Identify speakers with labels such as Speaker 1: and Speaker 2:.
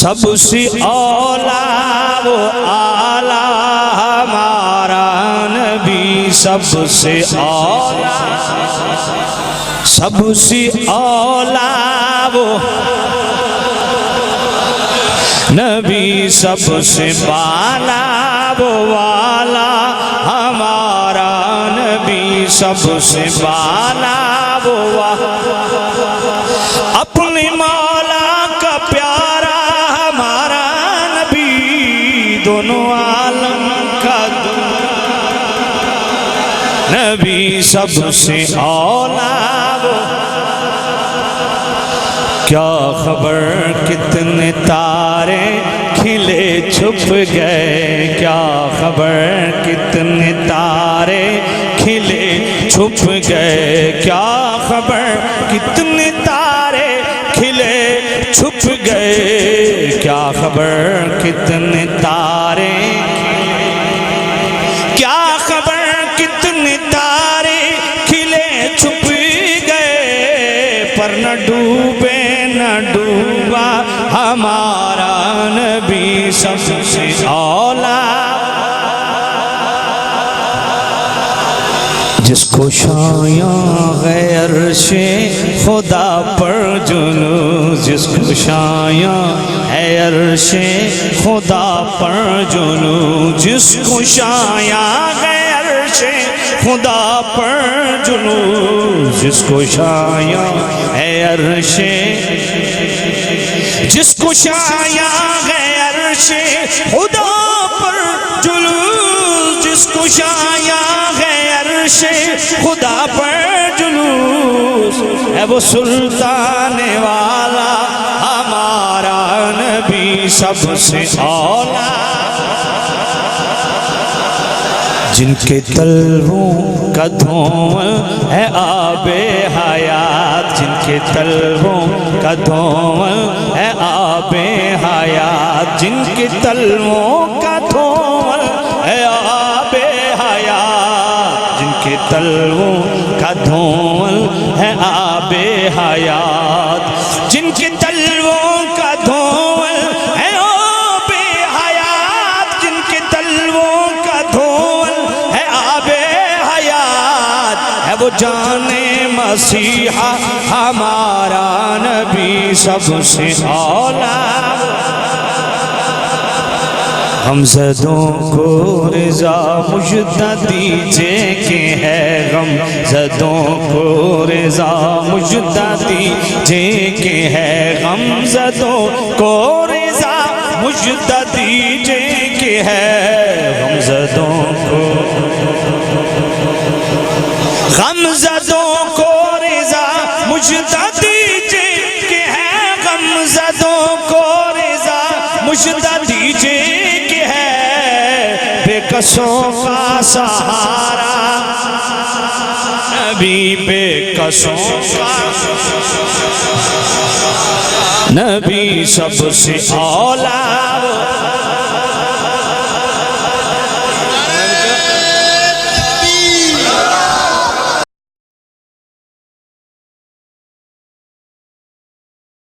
Speaker 1: سب سے اولا وہ آلہ ہمارا نبی، سب سے اولا، سب سے اولا وہ نبی، سب سے بالا وہ والا ہمارا نبی، سب سے بالا وہ اپنے مولا کا پیارا ہمارا نبی، دونوں عالم کا نبی، سب سے اولا وہ۔ کیا خبر کتنے تارے کھلے چھپ گئے، کیا خبر کتنے تارے کھلے چھپ گئے، کیا خبر کتنے تارے کھلے چھپ گئے، کیا خبر کتنے تارے، کیا خبر کتنے تارے کھلے چھپ گئے، پر نہ ڈوبے نہ ڈوبا ہمارا نبی، سب سے اولا۔ جس کو شایاں ہے عرش خدا پر جلوس، جس کو شایاں ہے عرش خدا پر جلوس، جس کو شایاں ہے عرش خدا پر جلوس، جس کو شایاں ہے عرش، جس کو شایاں ہے عرش خدا پر جلوس، جس کو شایاں ہے عرش خدا پر جلوس، ہے وہ سلطان والا ہمارا نبی، سب سے اولا۔ جن کے تلووں کا دھوئیں ہے آب حیات، جن کے تلووں کا دھوئیں ہے آب حیات، جن کے تلووں کا دھوئیں ہے آب حیات، جن کے تلووں کا دھوئیں ہے آب حیات، جن کے تلووں کا دھوئیں ہے آب حیات، جن کے تلووں کا دھوئیں ہے آب حیات، ہے وہ جان مسیحا ہمارا نبی، سب سے اولا۔ غمزدوں کو رضا مجدہ دیجئے کہ ہے، غمزدوں کو رضا مجدہ دیجئے کہ ہے، غمزدوں کو رضا مجدہ دیجئے کہ ہے، غمزدوں کو، غمزدوں کو رضا مجدہ دیجئے کہ ہے، غمزدوں کو رضا مجدہ دیجئے کہ ہے، بے کسوں کا سہارا نبی، بے کسوں کا نبی، سب سے اولا۔